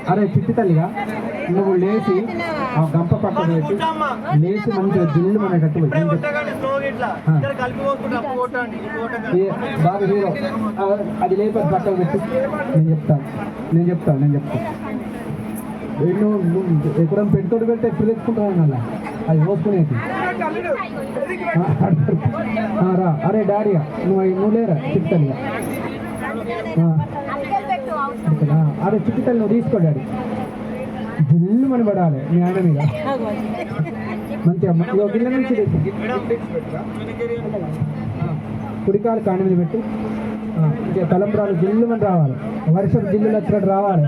అరే చిట్టి తల్లిగా నువ్వు లేచి ఆ గంప పక్కన పెట్టి లేచి మంచిగా దిల్లు మన కట్టు బాగా హీరో అది లేకపోతే పక్కన పెట్టి నేను చెప్తాను నువ్వు ఎక్కడైనా పెట్టుతోడు పెడితే ఎప్పుడు తెచ్చుకుంటాను అలా అది పోసుకునేది రా. అరే డాడీగా నువ్వు లేరా చిట్టి తల్లిగా అరే చిట్టి తల్లి నువ్వు తీసుకో డాడీ జిల్లు మన పడాలి మీ ఆయన మీద మంచిగా గిన్నె నుంచి కుడికాలు కాని మీద పెట్టి తలంబ్రాలు జిల్లు మన రావాలి వర్షం జిల్లులు వచ్చినట్టు రావాలి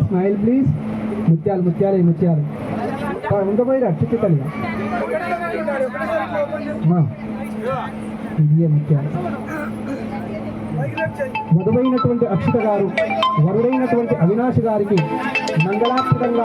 స్మైల్ ప్లీజ్ ముత్యాలు ఇంకా పోయిరా చిట్టి తల్లిగా ఇదే ముత్యాలు వధువైనటువంటి అక్షిత గారు వరుడైనటువంటి అవినాష్ గారికి మంగళాత్మకంగా